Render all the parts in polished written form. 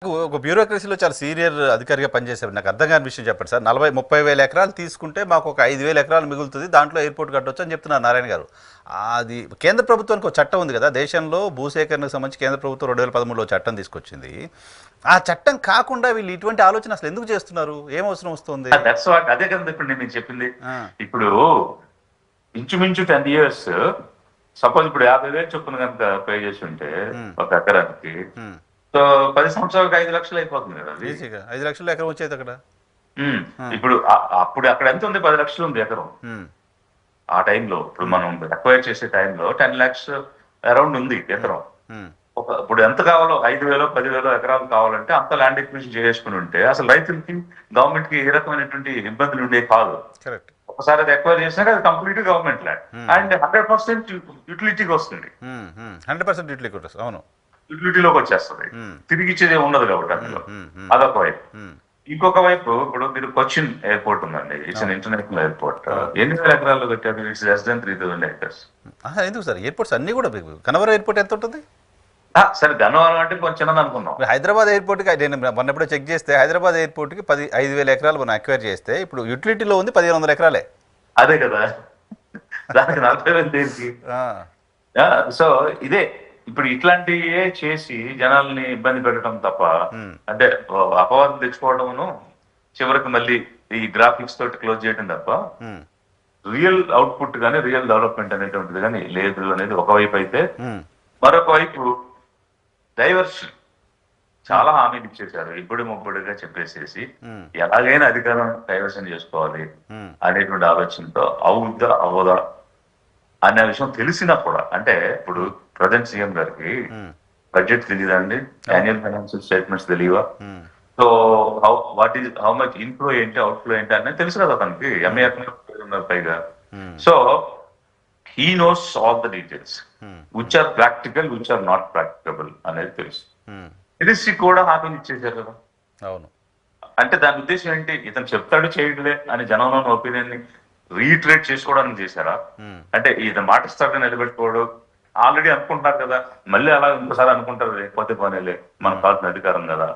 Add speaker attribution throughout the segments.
Speaker 1: ఒక బ్యూరోక్రసీలో చాలా సీనియర్ అధికారిగా పనిచేశారు. నాకు అర్థం కాని విషయం చెప్పండి సార్. 30,000 ఎకరాలు తీసుకుంటే మాకు ఒక 5,000 ఎకరాలు మిగులుతుంది, దాంట్లో ఎయిర్పోర్ట్ కట్టవచ్చు అని చెప్తున్నారు నారాయణ గారు. అది కేంద్ర ప్రభుత్వానికి ఒక చట్టం ఉంది కదా, దేశంలో భూసేకరణకు సంబంధించి కేంద్ర ప్రభుత్వం 2013లో చట్టం తీసుకొచ్చింది. ఆ చట్టం కాకుండా వీళ్ళు ఇటువంటి ఆలోచన అసలు ఎందుకు చేస్తున్నారు? ఏం అవసరం వస్తుంది?
Speaker 2: అదే కదా ఇప్పుడు నేను మీకు చెప్పింది. ఇప్పుడు ఇంచుమించు 10 years సపోజ్ ఇప్పుడు 50,000 చొప్పున కనుక పే చేసి ఉంటే ఒక ఎకరానికి, సో 10 సంవత్సరాలకు 5 లక్షలు అయిపోతుంది కదా.
Speaker 1: 5 లక్షలు ఎకరం వచ్చేది అక్కడ.
Speaker 2: ఇప్పుడు అప్పుడు అక్కడ ఎంత ఉంది? 10 లక్షలు ఉంది ఎకరం ఆ టైంలో. ఇప్పుడు మనం అక్వైర్ చేసే టైంలో 10 lakhs అరౌండ్ ఉంది ఎకరం. ఇప్పుడు ఎంత కావాలో 5,000 10,000 ఎకరాలు కావాలంటే అంత ల్యాండ్ ఎక్విజిషన్ చేసుకుని ఉంటే అసలు రైతులకి గవర్నమెంట్ కి ఏ రకమైనటువంటి ఇబ్బందులు ఉండే కాదు. ఒకసారి అది ఎక్వైర్ చేసినాక అది కంప్లీట్ గవర్నమెంట్ ల్యాండ్ అండ్ 100% యూటిలిటీకి వస్తుంది.
Speaker 1: 100% యూటిలిటీ. అవును,
Speaker 2: యూటిలిటీలోకి వచ్చేస్తుంది, తిరిగి ఇచ్చేది ఉండదు కాబట్టి అందులో. అదొక వైపు. ఇంకొక వైపు ఇప్పుడు మీరు కొచ్చిన్ ఎయిర్పోర్ట్ ఉందండి, ఇట్స్ అన్ ఇంటర్నేషనల్ ఎయిర్పోర్ట్. 8,000 ఎకరాల్లో కట్టారు. It's less than 3,000 acres.
Speaker 1: ఎందుకు సార్ ఎయిర్పోర్ట్స్ అన్ని కూడా? కనవరం ఎయిర్పోర్ట్ ఎంత ఉంటుంది?
Speaker 2: సరే, గన్నవరం అంటే కొంచెం చిన్నది అనుకున్నాం.
Speaker 1: హైదరాబాద్ ఎయిర్పోర్ట్కి నేను మొన్నప్పుడు చెక్ చేస్తే హైదరాబాద్ ఎయిర్పోర్ట్కి 5,000 ఎకరాలు మనం అక్వైర్ చేస్తే ఇప్పుడు యూటిలిటీలో ఉంది 1,500 ఎకరాలే.
Speaker 2: అదే కదా, దానికి 40,000 దేనికి? సో ఇదే ఇప్పుడు ఇట్లాంటివే చేసి జనాల్ని ఇబ్బంది పెట్టడం తప్ప, అంటే అపవాదం తెచ్చుకోవడమును చివరికి మళ్ళీ ఈ గ్రాఫిక్స్ తోటి క్లోజ్ చేయడం తప్ప రియల్ అవుట్పుట్ కానీ రియల్ డెవలప్మెంట్ అనేటువంటిది కానీ లేదు అనేది ఒకవైపు అయితే, మరొక వైపు డైవర్షన్ చాలా హామీలు ఇచ్చేశారు. ఇప్పుడు ముప్పుడుగా చెప్పేసేసి ఎలాగైనా అధికారం డైవర్షన్ చేసుకోవాలి అనేటువంటి ఆలోచనతో అవుద్దా అవ్వదా అనే విషయం తెలిసినా కూడా, అంటే ఇప్పుడు ప్రజెంట్ సీఎం గారికి బడ్జెట్ తెలియదండి, యాన్యువల్ ఫైనాన్షియల్ స్టేట్మెంట్స్ తెలియవా, సో హౌ మచ్ ఇన్ఫ్లో ఏంటి అవుట్ఫ్లో ఏంటి అనేది తెలుసు కదా అతనికి. ఎంఏ ఉన్నారు పైగా. So he knows all the details which are practical, which are not practicable అనేది తెలుసు. తెలిసి కూడా హామీని ఇచ్చేసారు కదా.
Speaker 1: అవును,
Speaker 2: అంటే దాని ఉద్దేశం ఏంటి? ఇతను చెప్తాడు చేయడలే అని జనంలో ఒపీనియన్ ని రీట్రేట్ చేసుకోవడానికి చేశారా? అంటే ఇతను మాటిస్తాడు నిలబెట్టుకోవడం ఆల్రెడీ అనుకుంటున్నారు కదా, మళ్ళీ అలా ఇంకోసారి అనుకుంటారు లేకపోతే పోనేలే మన కావాల్సిన అధికారం కదా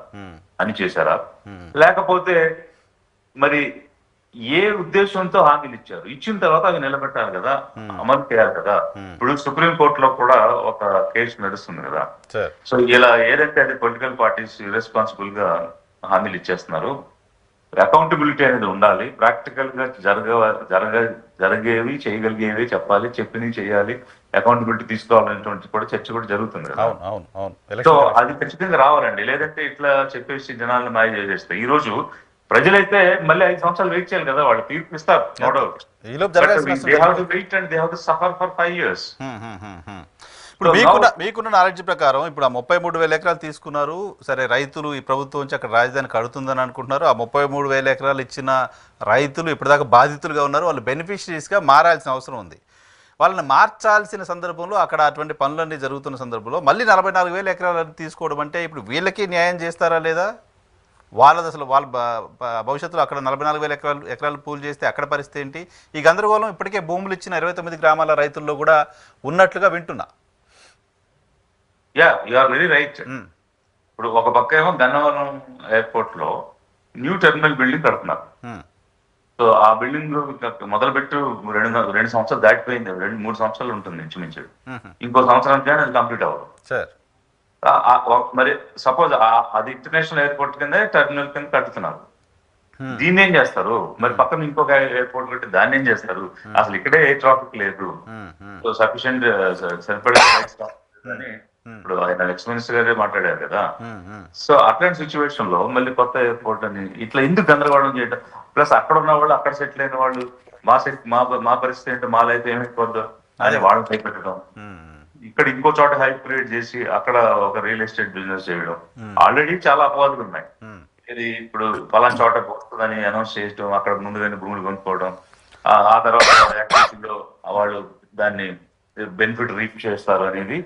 Speaker 2: అని చేశారా? లేకపోతే మరి ఏ ఉద్దేశంతో హామీలు ఇచ్చారు? ఇచ్చిన తర్వాత అవి నిలబెట్టాలి కదా, అమలు చేయాలి కదా. ఇప్పుడు సుప్రీం కోర్టులో కూడా ఒక కేసు నడుస్తుంది కదా. సో ఇలా ఏదైతే అది పొలిటికల్ పార్టీస్ ఇర్రెస్పాన్సిబుల్ గా హామీలు ఇచ్చేస్తున్నారు, అకౌంటబిలిటీ అనేది ఉండాలి, ప్రాక్టికల్ గా జరిగేవి చేయగలిగేవి చెప్పాలి, చెప్పినవి చేయాలి, అకౌంటబిలిటీ తీసుకోవాలనేటువంటి కూడా చర్చ కూడా జరుగుతుంది కదా. సో అది ఖచ్చితంగా రావాలండి. లేదంటే ఇట్లా చెప్పేసి జనాలను మాయ చేసేస్తాయి. ఈ రోజు ప్రజలైతే మళ్ళీ 5 సంవత్సరాలు వెయిట్ చేయాలి కదా, వాళ్ళు తీర్పు ఇస్తారు నో డౌట్.
Speaker 1: ఇప్పుడు మీకున్న నాలెడ్జ్ ప్రకారం ఇప్పుడు ఆ 33,000 ఎకరాలు తీసుకున్నారు, సరే రైతులు ఈ ప్రభుత్వం నుంచి అక్కడ రాజధాని కడుతుందని అనుకుంటున్నారు. ఆ 33,000 ఎకరాలు ఇచ్చిన రైతులు ఇప్పటిదాకా బాధితులుగా ఉన్నారు, వాళ్ళు బెనిఫిషరీస్గా మారాల్సిన అవసరం ఉంది. వాళ్ళని మార్చాల్సిన సందర్భంలో అక్కడ అటువంటి పనులన్నీ జరుగుతున్న సందర్భంలో మళ్ళీ 44,000 ఎకరాలు తీసుకోవడం అంటే ఇప్పుడు వీళ్ళకి న్యాయం చేస్తారా లేదా? వాళ్ళది అసలు వాళ్ళ భవిష్యత్తులో అక్కడ 44,000 ఎకరాలు పూల్ చేస్తే అక్కడ పరిస్థితి ఏంటి? ఈ గందరగోళం ఇప్పటికే భూములు ఇచ్చిన 29 గ్రామాల రైతుల్లో కూడా ఉన్నట్లుగా వింటున్నా.
Speaker 2: You are very right. ఇప్పుడు ఒక పక్క ఏమో గన్నవరం ఎయిర్పోర్ట్ లో న్యూ టెర్మినల్ బిల్డింగ్ కడుతున్నారు. సో ఆ బిల్డింగ్ మొదలుపెట్టు 2 సంవత్సరాలు దాటిపోయింది, 2-3 సంవత్సరాలు ఉంటుంది ఇంచుమించు. ఇంకో సంవత్సరానికి అది కంప్లీట్ అవ్వదు. మరి సపోజ్ అది ఇంటర్నేషనల్ ఎయిర్పోర్ట్ కింద టెర్మినల్ కింద కట్టుతున్నారు, దీన్ని ఏం చేస్తారు? మరి పక్కన ఇంకొక ఎయిర్పోర్ట్ కట్టి దాన్ని ఏం చేస్తారు? అసలు ఇక్కడే ఎయిర్ ట్రాఫిక్ లేదు, సో సఫిషియెంట్ సరిపడే అని ఇప్పుడు ఆయన ఎక్స్ మినిస్టర్ గారే మాట్లాడారు కదా. సో అట్లాంటి సిచ్యువేషన్ లో మళ్ళీ కొత్త ఎయిర్పోర్ట్ అని ఇట్లా ఎందుకు గందరగోళం చేయడం? ప్లస్ అక్కడ ఉన్న వాళ్ళు, అక్కడ సెటిల్ అయిన వాళ్ళు, మా పరిస్థితి ఏంటో, మా లైఫ్ ఏమైపోద్దు అని వాళ్ళని భయపెట్టడం, ఇక్కడ ఇంకో చోట హైప్ క్రియేట్ చేసి అక్కడ ఒక రియల్ ఎస్టేట్ బిజినెస్ చేయడం. ఆల్రెడీ చాలా అపవాదులు ఉన్నాయి. ఇది ఇప్పుడు పలానా చోట వస్తుందని అనౌన్స్ చేయడం, అక్కడ ముందుగానే భూములు కొనుక్కోవడం, ఆ తర్వాత యాక్టివిటీలో వాళ్ళు దాన్ని బెనిఫిట్ రీప్ చేస్తారు అనేది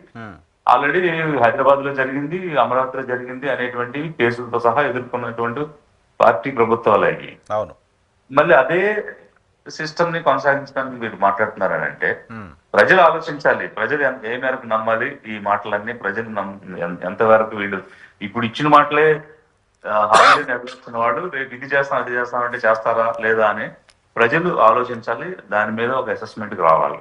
Speaker 2: ఆల్రెడీ హైదరాబాద్ లో జరిగింది, అమరావతిలో జరిగింది అనేటువంటి కేసులతో సహా ఎదుర్కొన్నటువంటి పార్టీ ప్రభుత్వాలకి.
Speaker 1: అవును,
Speaker 2: మళ్ళీ అదే సిస్టమ్ ని కొనసాగించడానికి మీరు మాట్లాడుతున్నారని అంటే ప్రజలు ఆలోచించాలి. ప్రజలు ఏ మేరకు నమ్మాలి ఈ మాటలన్నీ? ప్రజలు ఎంతవరకు వీళ్ళు ఇప్పుడు ఇచ్చిన మాటలే హామీలు నెరవేర్చిన వాడు రేపు ఇది చేస్తాం అది చేస్తాం అంటే చేస్తారా లేదా అని ప్రజలు ఆలోచించాలి. దాని మీద ఒక అసెస్మెంట్కి రావాలి.